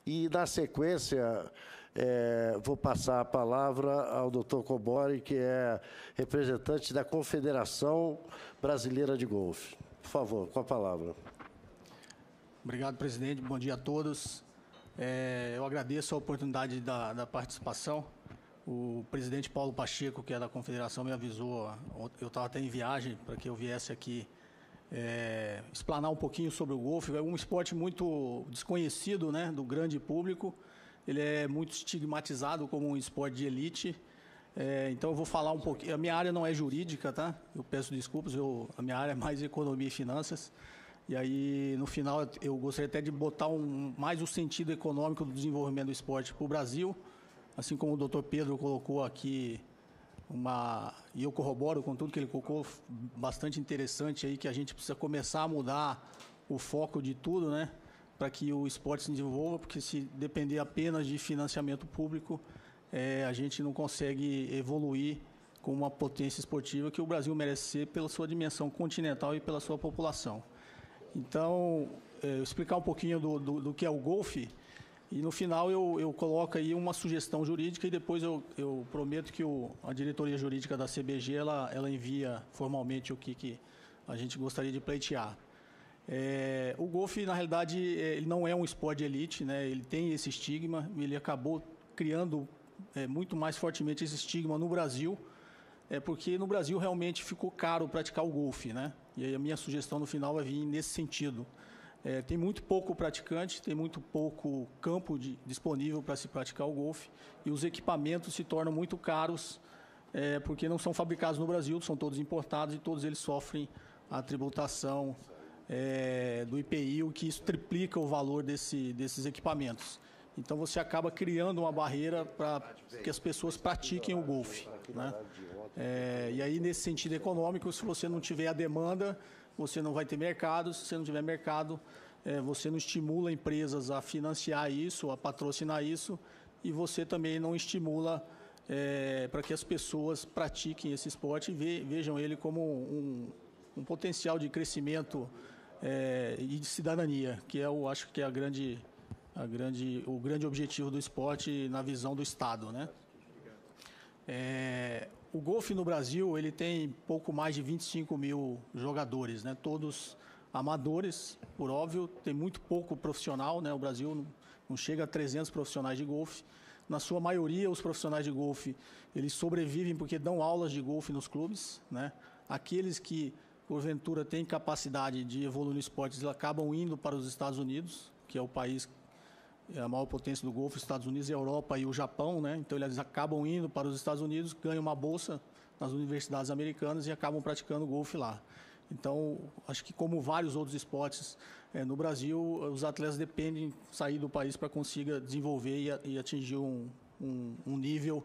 E, na sequência, vou passar a palavra ao doutor Cobori, que é representante da Confederação Brasileira de Golfe. Por favor, com a palavra. Obrigado, presidente. Bom dia a todos. Eu agradeço a oportunidade da participação. O presidente Paulo Pacheco, que é da Confederação, me avisou, eu estava até em viagem, para que eu viesse aqui explanar um pouquinho sobre o golfe. É um esporte muito desconhecido, né, do grande público. Ele é muito estigmatizado como um esporte de elite. Então eu vou falar um pouquinho. A minha área não é jurídica, tá? Eu peço desculpas, a minha área é mais economia e finanças. E aí, no final, eu gostaria até de botar mais o sentido econômico do desenvolvimento do esporte para o Brasil, assim como o doutor Pedro colocou aqui, e eu corroboro com tudo que ele colocou, bastante interessante aí, que a gente precisa começar a mudar o foco de tudo, né, para que o esporte se desenvolva, porque se depender apenas de financiamento público, a gente não consegue evoluir com uma potência esportiva que o Brasil merece ser pela sua dimensão continental e pela sua população. Então, explicar um pouquinho do que é o golfe, e no final eu coloco aí uma sugestão jurídica e depois eu prometo que a diretoria jurídica da CBG ela envia formalmente o que a gente gostaria de pleitear. O golfe, na realidade, ele não é um esporte de elite, né? Ele tem esse estigma, ele acabou criando muito mais fortemente esse estigma no Brasil, porque no Brasil realmente ficou caro praticar o golfe, né? E aí a minha sugestão no final vai vir nesse sentido. Tem muito pouco praticante, tem muito pouco campo disponível para se praticar o golfe e os equipamentos se tornam muito caros porque não são fabricados no Brasil, são todos importados e todos eles sofrem a tributação do IPI, o que isso triplica o valor desses equipamentos. Então você acaba criando uma barreira para que as pessoas pratiquem o golfe, né? E aí, nesse sentido econômico, se você não tiver a demanda, você não vai ter mercado. Se você não tiver mercado, você não estimula empresas a financiar isso, a patrocinar isso, e você também não estimula para que as pessoas pratiquem esse esporte e vejam ele como um potencial de crescimento e de cidadania, que eu acho que é o grande objetivo do esporte na visão do Estado, né? O golfe no Brasil ele tem pouco mais de 25 mil jogadores, né? Todos amadores, por óbvio, tem muito pouco profissional, né? O Brasil não chega a 300 profissionais de golfe. Na sua maioria, os profissionais de golfe eles sobrevivem porque dão aulas de golfe nos clubes, né? Aqueles que porventura têm capacidade de evoluir no esporte, eles acabam indo para os Estados Unidos, que é o país a maior potência do golfe, os Estados Unidos, a Europa e o Japão, né? Então eles acabam indo para os Estados Unidos, ganham uma bolsa nas universidades americanas e acabam praticando golfe lá. Então, acho que como vários outros esportes no Brasil, os atletas dependem de sair do país para conseguir desenvolver e atingir um nível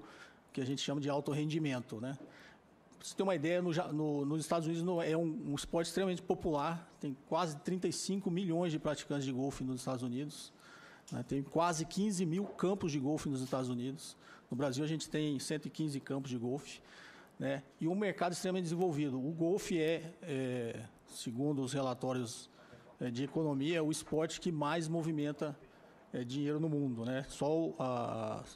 que a gente chama de alto rendimento, né? Para você ter uma ideia, nos Estados Unidos é um esporte extremamente popular, tem quase 35 milhões de praticantes de golfe nos Estados Unidos. Tem quase 15 mil campos de golfe nos Estados Unidos. No Brasil, a gente tem 115 campos de golfe, né? E um mercado extremamente desenvolvido. O golfe segundo os relatórios de economia, o esporte que mais movimenta dinheiro no mundo, né?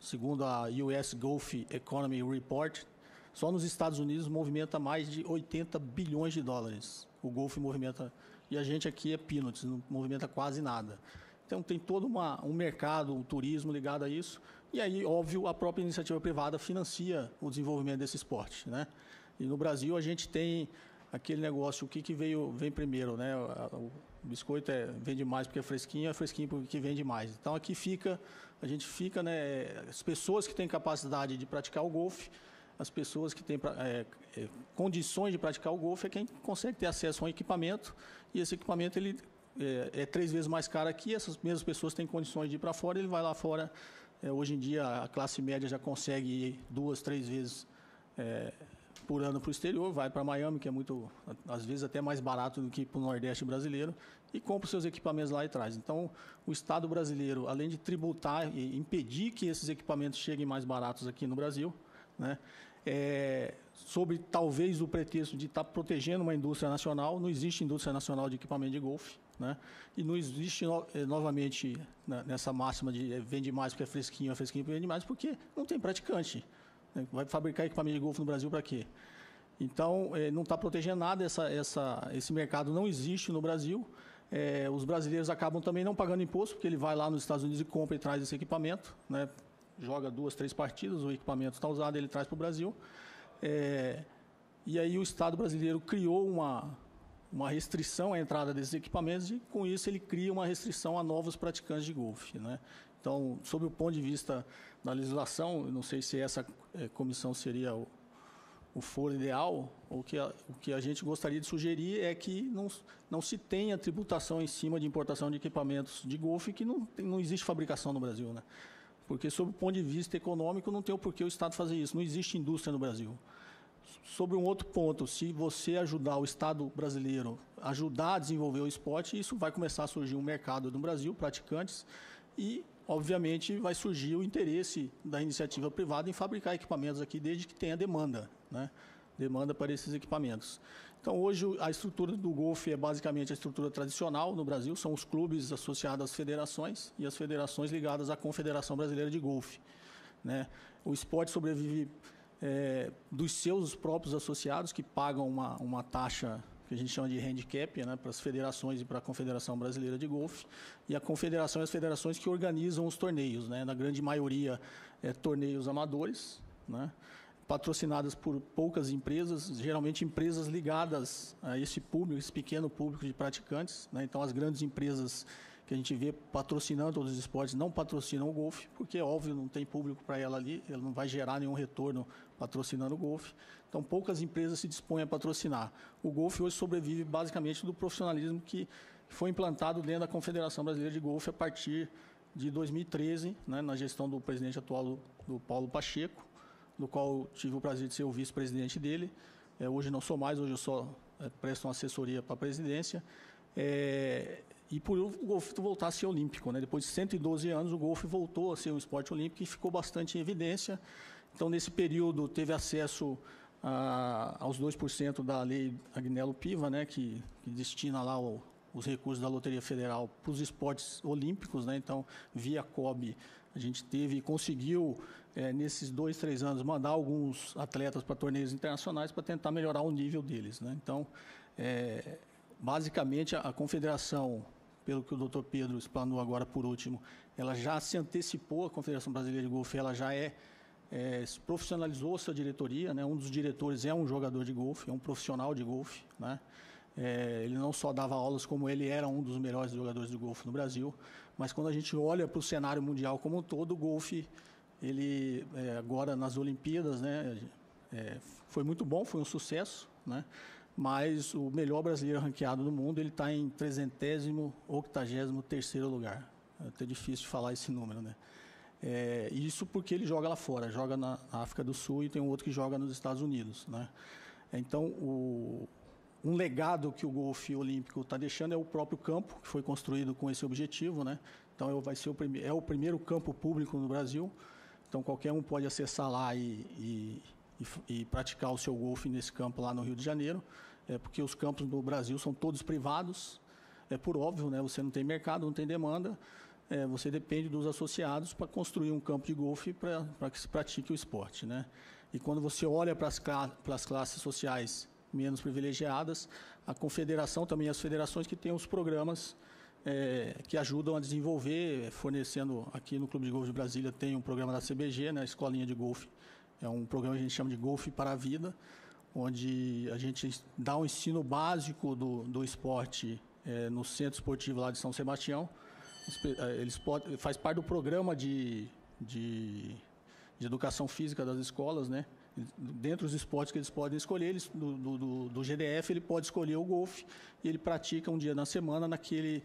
Segundo a US Golf Economy Report, só nos Estados Unidos movimenta mais de 80 bilhões de dólares. O golfe movimenta, e a gente aqui é peanuts, não movimenta quase nada. Então, tem todo um mercado, um turismo ligado a isso. E aí, óbvio, a própria iniciativa privada financia o desenvolvimento desse esporte, né? E no Brasil, a gente tem aquele negócio, o que vem primeiro, né? O biscoito vende mais porque é fresquinho porque vende mais. Então, aqui a gente fica, né? As pessoas que têm capacidade de praticar o golfe, as pessoas que têm condições de praticar o golfe é quem consegue ter acesso a um equipamento, e esse equipamento, ele é 3 vezes mais caro aqui, essas mesmas pessoas têm condições de ir para fora, ele vai lá fora. Hoje em dia, a classe média já consegue ir 2, 3 vezes por ano para o exterior, vai para Miami, que é muito, às vezes até mais barato do que para o Nordeste brasileiro, e compra os seus equipamentos lá e traz. Então, o Estado brasileiro, além de tributar e impedir que esses equipamentos cheguem mais baratos aqui no Brasil, né, talvez o pretexto de estar protegendo uma indústria nacional, não existe indústria nacional de equipamento de golfe, né? E não existe, novamente, nessa máxima de vende mais porque é fresquinho porque vende mais, porque não tem praticante, né? Vai fabricar equipamento de golfe no Brasil para quê? Então, não está protegendo nada, esse mercado não existe no Brasil. Os brasileiros acabam também não pagando imposto, porque ele vai lá nos Estados Unidos e compra e traz esse equipamento, né? Joga 2, 3 partidas, o equipamento está usado, ele traz para o Brasil. E aí o Estado brasileiro criou uma restrição à entrada desses equipamentos e, com isso, ele cria uma restrição a novos praticantes de golfe, né? Então, sob o ponto de vista da legislação, eu não sei se essa comissão seria o foro ideal, o que a gente gostaria de sugerir é que não se tenha tributação em cima de importação de equipamentos de golfe, que não existe fabricação no Brasil, né? Porque, sob o ponto de vista econômico, não tem o porquê o Estado fazer isso, não existe indústria no Brasil. Sobre um outro ponto, se você ajudar o Estado brasileiro, ajudar a desenvolver o esporte, isso vai começar a surgir um mercado no Brasil, praticantes, e, obviamente, vai surgir o interesse da iniciativa privada em fabricar equipamentos aqui, desde que tenha demanda, né? Demanda para esses equipamentos. Então, hoje, a estrutura do golfe é basicamente a estrutura tradicional no Brasil, são os clubes associados às federações e as federações ligadas à Confederação Brasileira de Golfe, né? O esporte sobrevive dos seus próprios associados, que pagam uma taxa que a gente chama de handicap, né, para as federações e para a Confederação Brasileira de Golfe, e a confederação e as federações que organizam os torneios, né, na grande maioria torneios amadores, né, patrocinadas por poucas empresas, geralmente empresas ligadas a esse público, esse pequeno público de praticantes, né. Então, as grandes empresas que a gente vê patrocinando todos os esportes não patrocinam o golfe, porque, óbvio, não tem público para ela ali, ela não vai gerar nenhum retorno patrocinando o golfe. Então, poucas empresas se dispõem a patrocinar. O golfe hoje sobrevive basicamente do profissionalismo que foi implantado dentro da Confederação Brasileira de Golfe a partir de 2013, né, na gestão do presidente atual, do Paulo Pacheco, do qual tive o prazer de ser o vice-presidente dele. Hoje não sou mais, hoje eu só presto uma assessoria para a presidência. E por o golfe voltar a ser olímpico, né? Depois de 112 anos, o golfe voltou a ser um esporte olímpico e ficou bastante em evidência. Então, nesse período, teve acesso aos 2% da lei Agnello-Piva, né? Que destina lá os recursos da Loteria Federal para os esportes olímpicos, né? Então, via COB, a gente teve e conseguiu, nesses 2, 3 anos, mandar alguns atletas para torneios internacionais para tentar melhorar o nível deles, né? Então, basicamente, a confederação, pelo que o doutor Pedro explanou agora por último, ela já se antecipou, a Confederação Brasileira de Golfe, ela já se profissionalizou sua diretoria, né? Um dos diretores é um jogador de golfe, é um profissional de golfe, né? Ele não só dava aulas, como ele era um dos melhores jogadores de golfe no Brasil, mas quando a gente olha para o cenário mundial como um todo, o golfe, ele agora nas Olimpíadas, né? Foi muito bom, foi um sucesso, né? Mas o melhor brasileiro ranqueado no mundo, ele está em 380º, 83º lugar. É até difícil de falar esse número, né? Isso porque ele joga lá fora, joga na África do Sul e tem um outro que joga nos Estados Unidos, né? Então, um legado que o golfe olímpico está deixando é o próprio campo, que foi construído com esse objetivo, né? Então, vai ser o primeiro campo público no Brasil. Então, qualquer um pode acessar lá e praticar o seu golfe nesse campo lá no Rio de Janeiro, porque os campos do Brasil são todos privados, por óbvio, né? Você não tem mercado, não tem demanda, você depende dos associados para construir um campo de golfe para que se pratique o esporte, né? E quando você olha para as classes sociais menos privilegiadas, a confederação também, as federações que têm os programas que ajudam a desenvolver, fornecendo aqui no Clube de Golfe de Brasília tem um programa da CBG, né? A Escolinha de Golfe. É um programa que a gente chama de Golfe para a Vida, onde a gente dá um ensino básico do esporte no Centro Esportivo lá de São Sebastião. Faz parte do programa de educação física das escolas, né? Dentre os esportes que eles podem escolher, do GDF, ele pode escolher o golfe e ele pratica um dia na semana naquele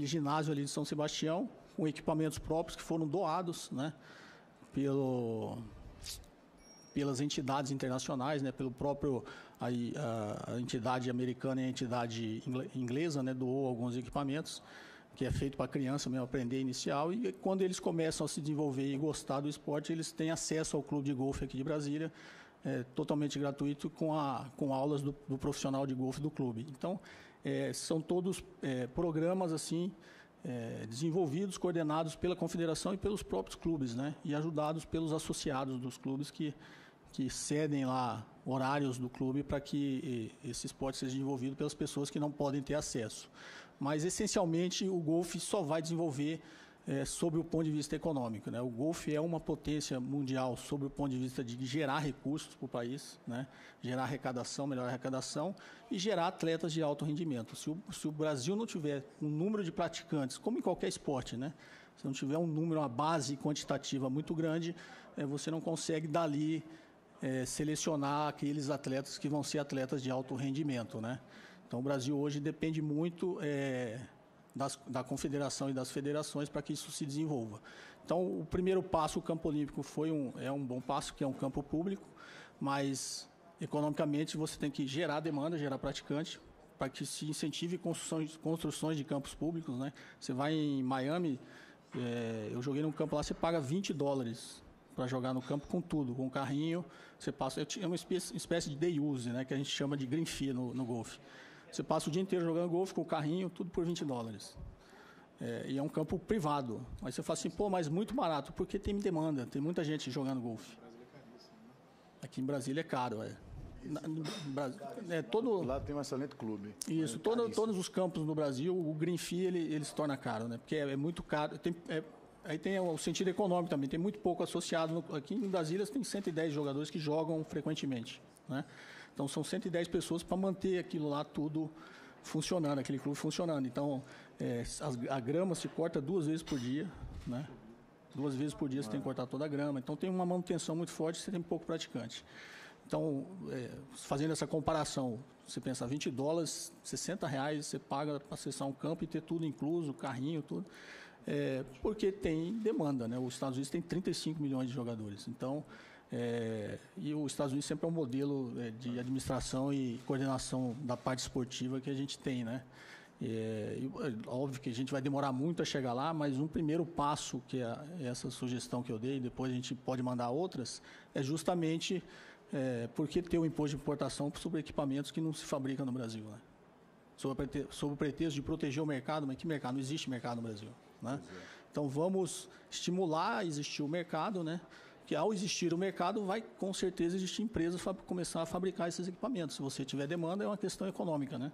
ginásio ali de São Sebastião, com equipamentos próprios que foram doados, né? Pelas entidades internacionais, né, pelo próprio a entidade americana e a entidade inglesa, né, doou alguns equipamentos, que é feito para a criança mesmo aprender inicial, e quando eles começam a se desenvolver e gostar do esporte, eles têm acesso ao clube de golfe aqui de Brasília, totalmente gratuito, com aulas do profissional de golfe do clube. Então, são todos programas assim desenvolvidos, coordenados pela confederação e pelos próprios clubes, né? E ajudados pelos associados dos clubes que cedem lá horários do clube para que esse esporte seja desenvolvido pelas pessoas que não podem ter acesso. Mas, essencialmente, o golfe só vai desenvolver sob o ponto de vista econômico, né? O golfe é uma potência mundial sob o ponto de vista de gerar recursos para o país, né? Gerar arrecadação, melhorar a arrecadação e gerar atletas de alto rendimento. Se o Brasil não tiver um número de praticantes, como em qualquer esporte, né? Se não tiver um número, uma base quantitativa muito grande, você não consegue dali selecionar aqueles atletas que vão ser atletas de alto rendimento, né? Então, o Brasil hoje depende muito da confederação e das federações para que isso se desenvolva. Então, o primeiro passo, o campo olímpico, é um bom passo, que é um campo público, mas, economicamente, você tem que gerar demanda, gerar praticante, para que se incentive construções de campos públicos, né? Você vai em Miami, eu joguei num campo lá, você paga $20 para jogar no campo com tudo, com carrinho, você passa, é uma espécie de day use, né, que a gente chama de green fee no golfe. Você passa o dia inteiro jogando golfe com o carrinho, tudo por $20. E é um campo privado. Aí você fala assim, pô, mas muito barato, porque tem demanda, tem muita gente jogando golfe. Aqui em Brasília é caro, Lá tem um excelente clube. Isso, todos os campos no Brasil, o green fee ele se torna caro, né, porque é muito caro. Aí tem o sentido econômico também, tem muito pouco associado. Aqui em Brasília tem 110 jogadores que jogam frequentemente, né? Então são 110 pessoas para manter aquilo lá tudo funcionando, aquele clube funcionando. Então a grama se corta 2 vezes por dia, né? 2 vezes por dia você tem que cortar toda a grama. Então tem uma manutenção muito forte, você tem pouco praticante. Então, fazendo essa comparação, você pensa $20, R$60 você paga para acessar um campo e ter tudo incluso, carrinho, tudo. Porque tem demanda, né? Os Estados Unidos tem 35 milhões de jogadores. Então, e os Estados Unidos sempre é um modelo de administração e coordenação da parte esportiva que a gente tem, né? Óbvio que a gente vai demorar muito a chegar lá, mas um primeiro passo, que é essa sugestão que eu dei, depois a gente pode mandar outras, é justamente porque ter o imposto de importação sobre equipamentos que não se fabricam no Brasil, né? Sob o pretexto de proteger o mercado, mas que mercado? Não existe mercado no Brasil, né? Então vamos estimular a existir o mercado, né? Que ao existir o mercado, vai com certeza existir empresas para começar a fabricar esses equipamentos. Se você tiver demanda, é uma questão econômica, né?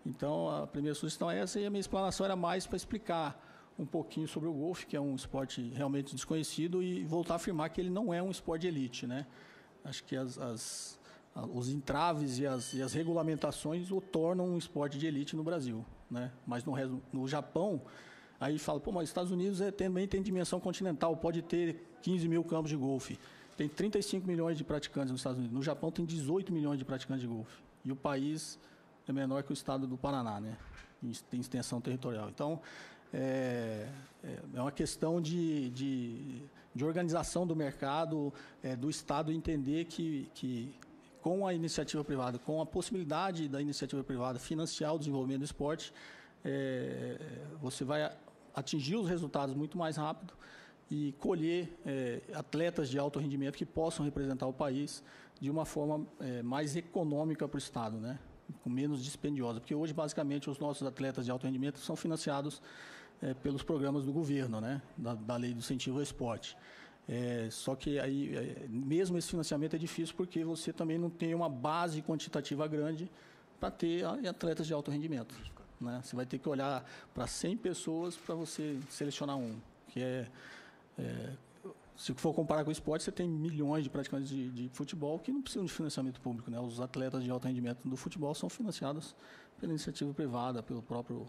Então a primeira sugestão é essa, e a minha explanação era mais para explicar um pouquinho sobre o golfe, que é um esporte realmente desconhecido, e voltar a afirmar que ele não é um esporte de elite, né? Acho que os entraves e as regulamentações o tornam um esporte de elite no Brasil, né? Mas no Japão, aí fala, pô, mas os Estados Unidos também tem dimensão continental, pode ter 15 mil campos de golfe. Tem 35 milhões de praticantes nos Estados Unidos. No Japão tem 18 milhões de praticantes de golfe. E o país é menor que o estado do Paraná, né? Tem extensão territorial. Então, é uma questão de organização do mercado, do Estado entender que com a iniciativa privada, com a possibilidade da iniciativa privada financiar o desenvolvimento do esporte, você vai atingir os resultados muito mais rápido e colher atletas de alto rendimento que possam representar o país de uma forma mais econômica para o Estado, né? Com menos dispendiosa. Porque hoje, basicamente, os nossos atletas de alto rendimento são financiados pelos programas do governo, né? Da lei do incentivo ao esporte. Só que aí, mesmo esse financiamento é difícil porque você também não tem uma base quantitativa grande para ter atletas de alto rendimento, né? Você vai ter que olhar para 100 pessoas para você selecionar um, que se for comparar com o esporte, você tem milhões de praticantes de futebol que não precisam de financiamento público, né? Os atletas de alto rendimento do futebol são financiados pela iniciativa privada, pelo próprio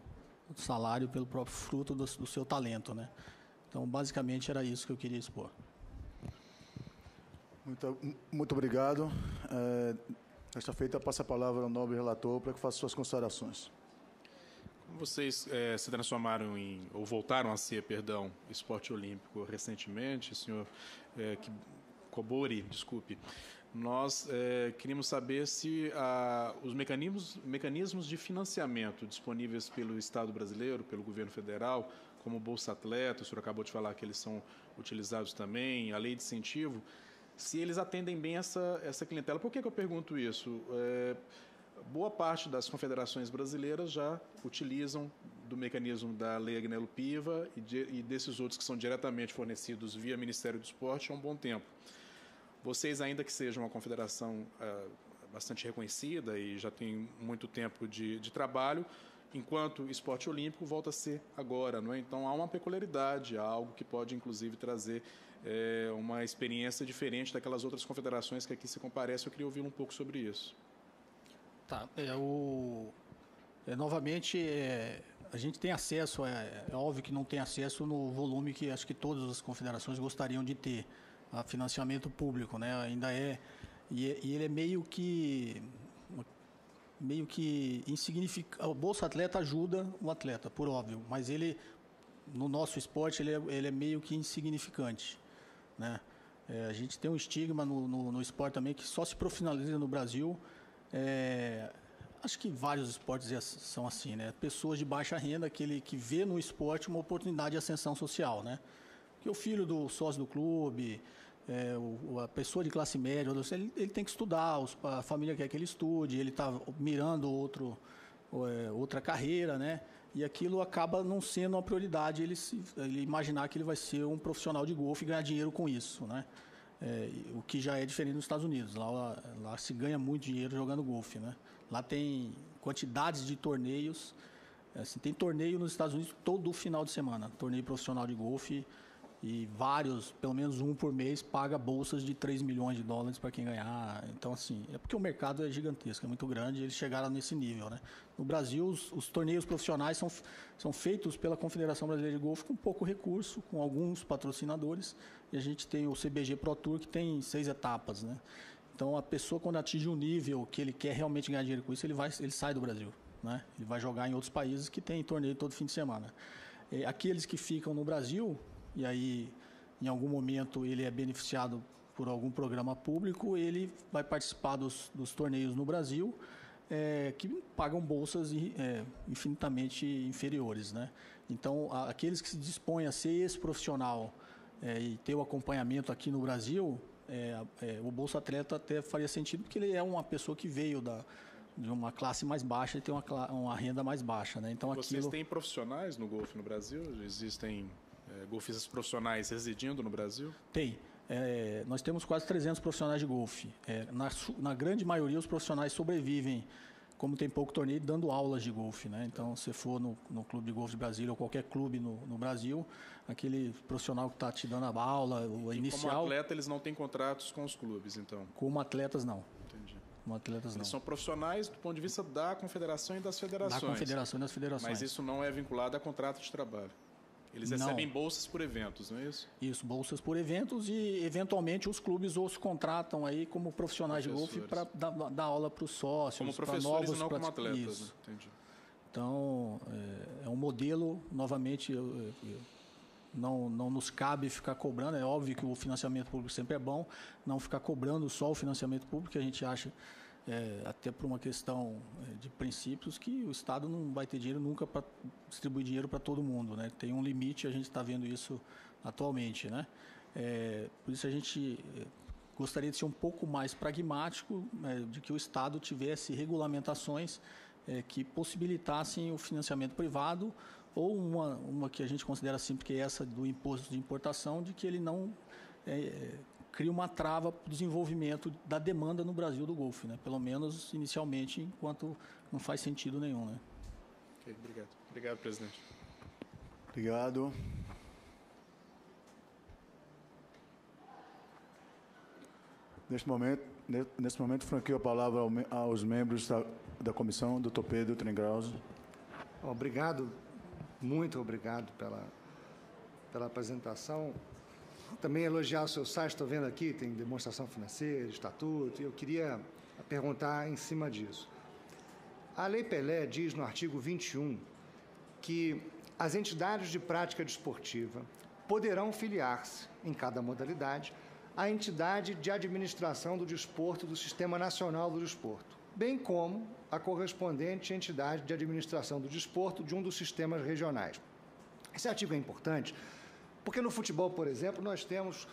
salário, pelo próprio fruto do seu talento, né? Então, basicamente, era isso que eu queria expor. Muito obrigado. Desta feita, passa a palavra ao nobre relator para que faça suas considerações. Vocês se transformaram ou voltaram a ser, esporte olímpico recentemente, senhor Kobori, desculpe. Nós queríamos saber se os mecanismos de financiamento disponíveis pelo Estado brasileiro, pelo governo federal, como o Bolsa Atleta, o senhor acabou de falar que eles são utilizados também, a lei de incentivo, se eles atendem bem essa clientela. Por que eu pergunto isso? boa parte das confederações brasileiras já utilizam do mecanismo da Lei Agnello Piva e desses outros que são diretamente fornecidos via Ministério do Esporte há um bom tempo. Vocês, ainda que sejam uma confederação bastante reconhecida e já tem muito tempo de trabalho, enquanto esporte olímpico volta a ser agora, não é? Então há uma peculiaridade, há algo que pode inclusive trazer uma experiência diferente daquelas outras confederações que aqui se comparecem. Eu queria ouvir um pouco sobre isso. Tá, novamente, a gente tem acesso, é óbvio que não tem acesso no volume que acho que todas as confederações gostariam de ter, a financiamento público, né? Ainda e ele é meio que insignificante. O Bolsa Atleta ajuda o atleta, por óbvio, mas ele, no nosso esporte, ele é meio que insignificante, né? A gente tem um estigma no esporte também que só se profissionaliza no Brasil. Acho que vários esportes são assim, né? Pessoas de baixa renda, aquele que vê no esporte uma oportunidade de ascensão social, né? Porque o filho do sócio do clube, a pessoa de classe média, ele tem que estudar, a família quer que ele estude, ele está mirando outra carreira, né? E aquilo acaba não sendo uma prioridade, ele imaginar que ele vai ser um profissional de golfe e ganhar dinheiro com isso, né? O que já é diferente nos Estados Unidos. Lá se ganha muito dinheiro jogando golfe, né? Lá tem quantidades de torneios. Assim, tem torneio nos Estados Unidos todo final de semana. Torneio profissional de golfe e vários, pelo menos um por mês, paga bolsas de $3 milhões para quem ganhar. Então, assim, é porque o mercado é gigantesco, é muito grande e eles chegaram nesse nível, né? No Brasil, os torneios profissionais são feitos pela Confederação Brasileira de Golfe com pouco recurso, com alguns patrocinadores. E a gente tem o CBG Pro Tour, que tem 6 etapas, né? Então, a pessoa, quando atinge um nível que ele quer realmente ganhar dinheiro com isso, ele sai do Brasil, né? Ele vai jogar em outros países que tem torneio todo fim de semana. Aqueles que ficam no Brasil, e aí, em algum momento, ele é beneficiado por algum programa público, ele vai participar dos torneios no Brasil, que pagam bolsas infinitamente inferiores, né? Então, aqueles que se dispõem a ser esse profissional e ter o acompanhamento aqui no Brasil, o Bolsa Atleta até faria sentido, porque ele é uma pessoa que veio de uma classe mais baixa e tem uma renda mais baixa, né? Então, vocês têm profissionais no golfe no Brasil? Existem golfistas profissionais residindo no Brasil? Tem. Nós temos quase 300 profissionais de golfe. Na grande maioria, os profissionais sobrevivem, como tem pouco torneio, dando aulas de golfe, né? Então, se for no Clube de Golfe de Brasília ou qualquer clube no Brasil, aquele profissional que está te dando a aula, o inicial... Como atleta, eles não têm contratos com os clubes, então? Como atletas, não. Entendi. Como atletas, não. Eles são profissionais do ponto de vista da confederação e das federações. Da confederação e das federações. Mas isso não é vinculado a contrato de trabalho. Eles recebem bolsas por eventos, não é isso? Isso, bolsas por eventos e, eventualmente, os clubes os contratam aí como profissionais de golfe para dar aula para os sócios. Como professores e não como atletas. Isso. Né? Entendi. Então, é um modelo, novamente, não nos cabe ficar cobrando. É óbvio que o financiamento público sempre é bom, não ficar cobrando só o financiamento público, que a gente acha... até por uma questão de princípios, que o Estado não vai ter dinheiro nunca para distribuir dinheiro para todo mundo, né? Tem um limite, a gente está vendo isso atualmente, né? Por isso a gente gostaria de ser um pouco mais pragmático, de que o Estado tivesse regulamentações que possibilitassem o financiamento privado, ou uma que a gente considera simples, que é essa do imposto de importação, de que ele não... cria uma trava para o desenvolvimento da demanda no Brasil do golfe, né? Pelo menos inicialmente, enquanto não faz sentido nenhum, né? Ok, obrigado. Obrigado, presidente. Obrigado. Neste momento, franqueio a palavra aos membros da comissão, doutor Pedro Trengrauso. Obrigado, muito obrigado pela apresentação. Também elogiar o seu site, estou vendo aqui, tem demonstração financeira, estatuto, e eu queria perguntar em cima disso. A Lei Pelé diz no artigo 21 que as entidades de prática desportiva poderão filiar-se, em cada modalidade, à entidade de administração do desporto do Sistema Nacional do Desporto, bem como a correspondente entidade de administração do desporto de um dos sistemas regionais. Esse artigo é importante porque no futebol, por exemplo, nós temos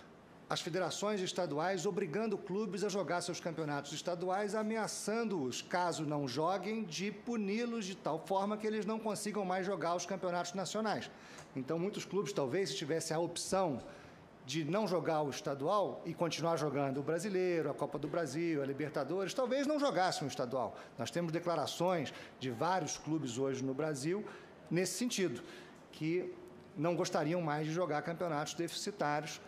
as federações estaduais obrigando clubes a jogar seus campeonatos estaduais, ameaçando-os, caso não joguem, de puni-los de tal forma que eles não consigam mais jogar os campeonatos nacionais. Então, muitos clubes, talvez, se tivessem a opção de não jogar o estadual e continuar jogando o Brasileiro, a Copa do Brasil, a Libertadores, talvez não jogassem o estadual. Nós temos declarações de vários clubes hoje no Brasil nesse sentido, que não gostariam mais de jogar campeonatos deficitários,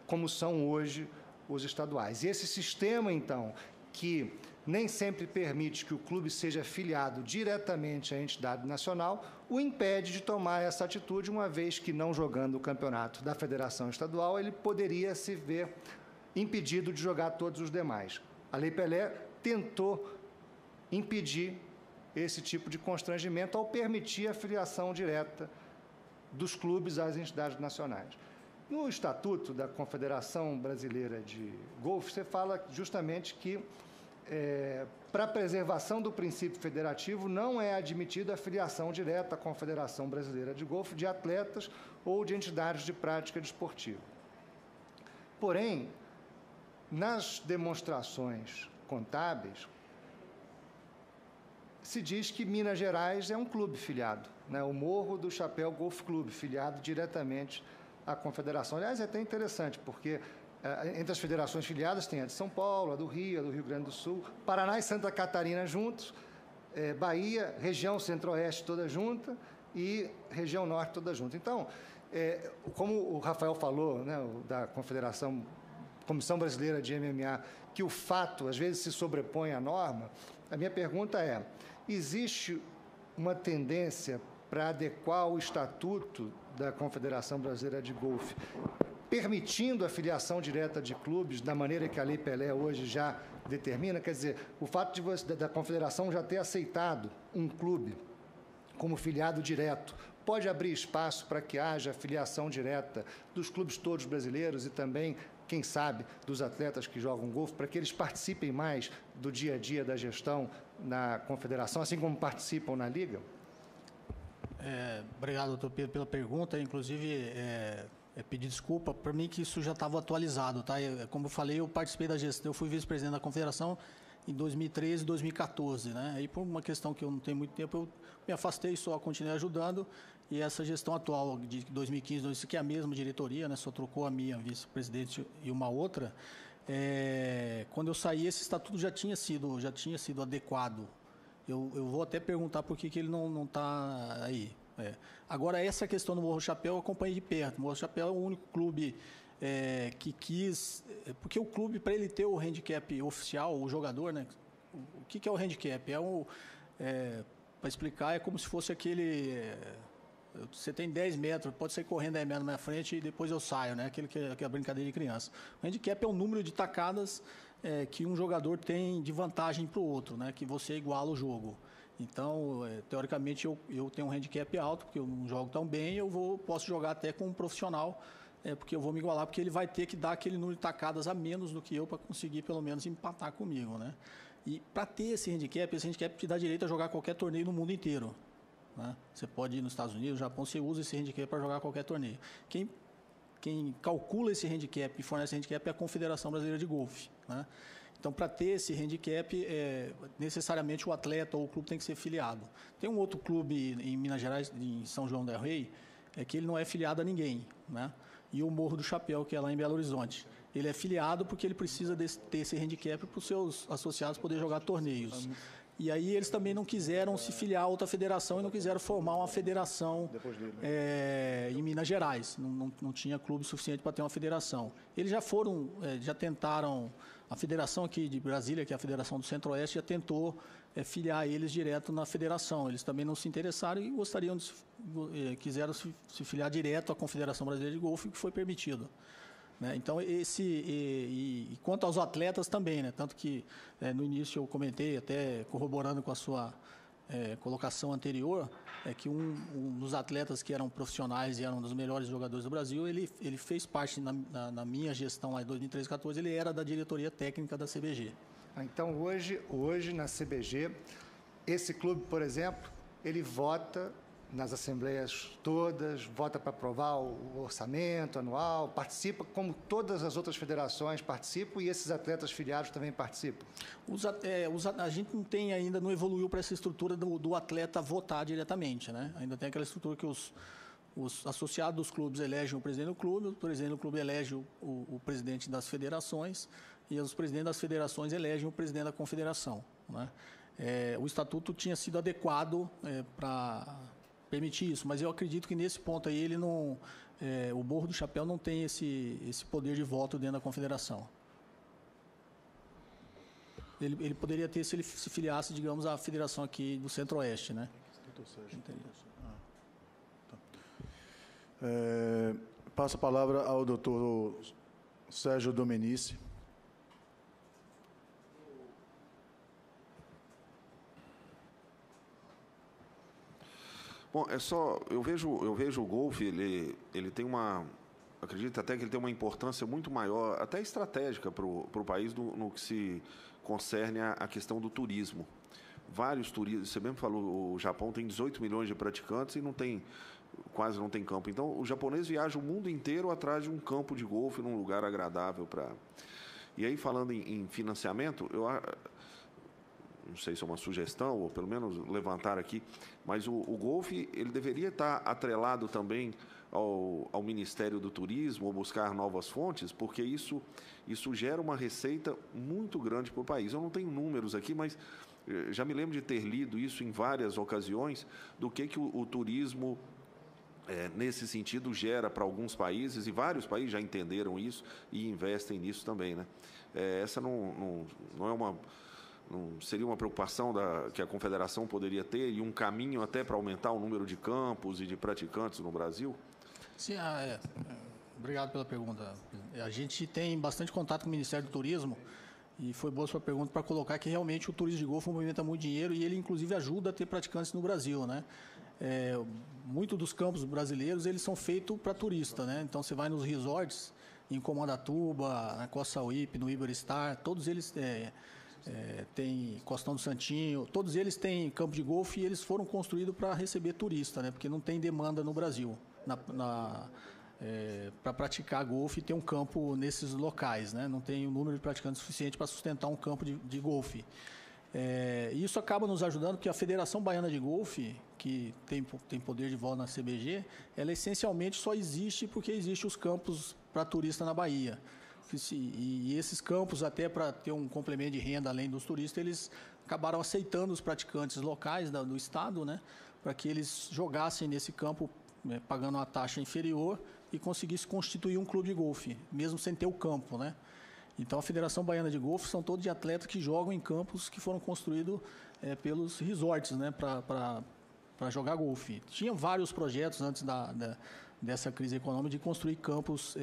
como são hoje os estaduais. E esse sistema, então, que nem sempre permite que o clube seja filiado diretamente à entidade nacional, o impede de tomar essa atitude, uma vez que, não jogando o campeonato da federação estadual, ele poderia se ver impedido de jogar todos os demais. A Lei Pelé tentou impedir esse tipo de constrangimento ao permitir a filiação direta dos clubes às entidades nacionais. No Estatuto da Confederação Brasileira de Golfe, você fala justamente que, para a preservação do princípio federativo, não é admitida a filiação direta à Confederação Brasileira de Golfe de atletas ou de entidades de prática desportiva. Porém, nas demonstrações contábeis, se diz que Minas Gerais é um clube filiado, né? O Morro do Chapéu Golf Clube, filiado diretamente à Confederação. Aliás, é até interessante, porque entre as federações filiadas tem a de São Paulo, a do Rio Grande do Sul, Paraná e Santa Catarina juntos, Bahia, região Centro-Oeste toda junta e região Norte toda junta. Então, como o Rafael falou, né, da Comissão Brasileira de MMA, que o fato às vezes se sobrepõe à norma, a minha pergunta é: existe uma tendência para adequar o Estatuto da Confederação Brasileira de Golfe, permitindo a filiação direta de clubes da maneira que a Lei Pelé hoje já determina? Quer dizer, o fato da Confederação já ter aceitado um clube como filiado direto pode abrir espaço para que haja filiação direta dos clubes todos brasileiros e também, quem sabe, dos atletas que jogam golfe, para que eles participem mais do dia a dia da gestão na Confederação, assim como participam na Liga? Obrigado, doutor Pedro, pela pergunta. Inclusive, pedir desculpa, para mim que isso já estava atualizado, tá? Como eu falei, eu participei da gestão, eu fui vice-presidente da Confederação em 2013 e 2014, né? Aí, por uma questão que eu não tenho muito tempo, eu me afastei, só continuei ajudando, e essa gestão atual de 2015, que é a mesma diretoria, né? Só trocou a minha vice-presidente e uma outra. Quando eu saí, esse estatuto já tinha sido adequado. Eu vou até perguntar por que ele não está aí. Agora, essa questão do Morro do Chapéu eu acompanhei de perto. O Morro do Chapéu é o único clube que quis... Porque o clube, para ele ter o handicap oficial, o jogador, né? O que é o handicap? Para explicar, é como se fosse aquele... Você tem 10 metros, pode sair correndo 10 metros na minha frente e depois eu saio, né? Aquele que é a brincadeira de criança. O handicap é o número de tacadas que um jogador tem de vantagem para o outro, né? Que você iguala o jogo. Então, teoricamente, eu tenho um handicap alto, porque eu não jogo tão bem, posso jogar até com um profissional, porque eu vou me igualar, porque ele vai ter que dar aquele número de tacadas a menos do que eu para conseguir, pelo menos, empatar comigo, né? E para ter esse handicap te dá direito a jogar qualquer torneio no mundo inteiro, né? Você pode ir nos Estados Unidos, no Japão, você usa esse handicap para jogar qualquer torneio. Quem calcula esse handicap e fornece esse handicap é a Confederação Brasileira de Golfe, né? Então, para ter esse handicap, necessariamente o atleta ou o clube tem que ser filiado. Tem um outro clube em Minas Gerais, em São João del Rei, que ele não é filiado a ninguém, né? E o Morro do Chapéu, que é lá em Belo Horizonte. Ele é filiado porque ele precisa ter esse handicap para os seus associados poderem jogar torneios. E aí eles também não quiseram se filiar a outra federação e não quiseram formar uma federação em Minas Gerais. Não tinha clube suficiente para ter uma federação. Eles já tentaram, a federação aqui de Brasília, que é a Federação do Centro-Oeste, já tentou filiar eles direto na federação. Eles também não se interessaram e quiseram se filiar direto à Confederação Brasileira de Golfe, que foi permitido. Então, quanto aos atletas também, né? Tanto que no início eu comentei, até corroborando com a sua colocação anterior, que um dos atletas que eram profissionais e era um dos melhores jogadores do Brasil, ele fez parte na minha gestão lá em 2013 e 2014, ele era da diretoria técnica da CBG. Então, hoje na CBG, esse clube, por exemplo, ele vota nas assembleias todas, vota para aprovar o orçamento anual, participa como todas as outras federações participam e esses atletas filiados também participam? A gente não evoluiu para essa estrutura do atleta votar diretamente, né? Ainda tem aquela estrutura que os associados dos clubes elegem o presidente do clube elege o presidente das federações e os presidentes das federações elegem o presidente da confederação, né? O estatuto tinha sido adequado para permitir isso, mas eu acredito que nesse ponto aí o Morro do Chapéu não tem esse poder de voto dentro da confederação. Ele poderia ter se ele se filiasse, digamos, à federação aqui do Centro-Oeste, né? Passo a palavra ao doutor Sérgio Domenici. Bom, eu vejo o golfe, ele tem acredito até que ele tem uma importância muito maior, até estratégica para o país no que se concerne à questão do turismo. Vários turistas, você mesmo falou, o Japão tem 18 milhões de praticantes e quase não tem campo. Então, o japonês viaja o mundo inteiro atrás de um campo de golfe num lugar agradável para... E aí, falando em financiamento, eu não sei se é uma sugestão, ou pelo menos levantar aqui, mas o golfe ele deveria estar atrelado também ao Ministério do Turismo, ou buscar novas fontes, porque isso gera uma receita muito grande para o país. Eu não tenho números aqui, mas já me lembro de ter lido isso em várias ocasiões, do que o turismo, nesse sentido, gera para alguns países, e vários países já entenderam isso e investem nisso também, né? Essa não é uma... Não seria uma preocupação que a Confederação poderia ter e um caminho até para aumentar o número de campos e de praticantes no Brasil? Sim, obrigado pela pergunta. A gente tem bastante contato com o Ministério do Turismo e foi boa a sua pergunta para colocar que realmente o turismo de golfe movimenta muito dinheiro e ele inclusive ajuda a ter praticantes no Brasil, né? Muitos dos campos brasileiros eles são feitos para turista, né? Então você vai nos resorts em Comandatuba, na Costa Sauípe, no Iberostar, todos eles tem Costão do Santinho, todos eles têm campo de golfe e eles foram construídos para receber turista, né? Porque não tem demanda no Brasil para praticar golfe e ter um campo nesses locais, né? Não tem o número de praticantes suficiente para sustentar um campo de golfe. E isso acaba nos ajudando, porque a Federação Baiana de Golfe, que tem poder de voto na CBG, ela essencialmente só existe porque existem os campos para turista na Bahia. E esses campos, até para ter um complemento de renda além dos turistas, eles acabaram aceitando os praticantes locais do estado, né, para que eles jogassem nesse campo, né, pagando uma taxa inferior e conseguissem constituir um clube de golfe, mesmo sem ter o campo, né? Então, a Federação Baiana de Golfe são todos de atletas que jogam em campos que foram construídos pelos resorts, né, para jogar golfe. Tinha vários projetos antes dessa crise econômica de construir campos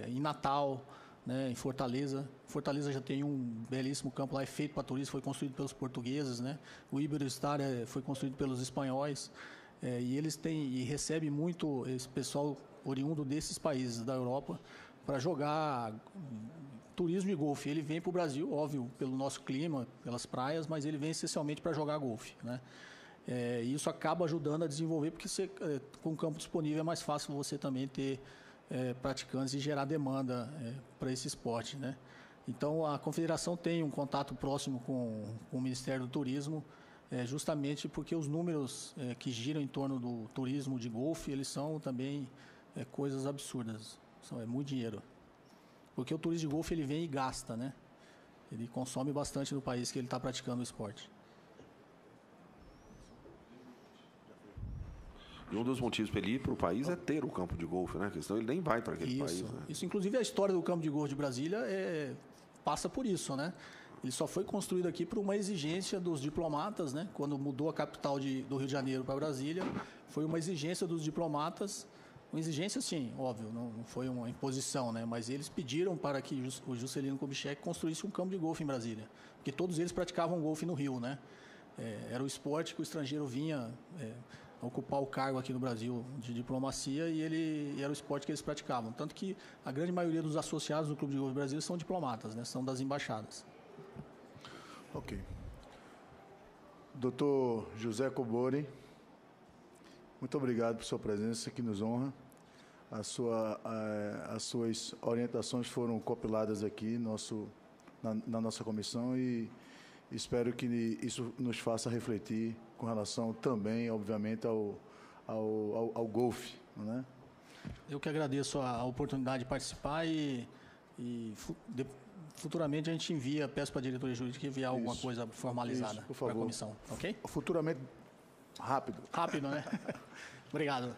em Natal, né, em Fortaleza. Fortaleza já tem um belíssimo campo lá, feito para turismo, foi construído pelos portugueses, né? O Iberostar foi construído pelos espanhóis, e eles recebem muito esse pessoal oriundo desses países da Europa para jogar turismo de golfe. Ele vem para o Brasil, óbvio, pelo nosso clima, pelas praias, mas ele vem essencialmente para jogar golfe, né? E isso acaba ajudando a desenvolver, porque com o campo disponível é mais fácil você também ter praticantes e gerar demanda para esse esporte, né? Então, a Confederação tem um contato próximo com o Ministério do Turismo, justamente porque os números que giram em torno do turismo de golfe, eles são também coisas absurdas. É muito dinheiro. Porque o turismo de golfe, ele vem e gasta, né? Ele consome bastante no país que ele está praticando o esporte. E um dos motivos para ele ir para o país é ter o campo de golfe, né? Porque senão ele nem vai para aquele país, né? Isso, inclusive, a história do campo de golfe de Brasília passa por isso, né? Ele só foi construído aqui por uma exigência dos diplomatas, né? Quando mudou a capital do Rio de Janeiro para Brasília, foi uma exigência dos diplomatas, uma exigência, sim, óbvio, não foi uma imposição, né? Mas eles pediram para que o Juscelino Kubitschek construísse um campo de golfe em Brasília, porque todos eles praticavam golfe no Rio, né? Era o esporte que o estrangeiro vinha ocupar o cargo aqui no Brasil de diplomacia e era o esporte que eles praticavam. Tanto que a grande maioria dos associados do Clube de Golfe do Brasil são diplomatas, né? São das embaixadas. Ok. Doutor José Cobori. Muito obrigado por sua presença, que nos honra. As suas orientações foram compiladas aqui na nossa comissão e espero que isso nos faça refletir com relação também, obviamente, ao golfe, né? Eu que agradeço a oportunidade de participar e futuramente a gente peço para a diretoria jurídica enviar alguma coisa formalizada para a comissão, ok? Futuramente, rápido. Rápido, né? Obrigado.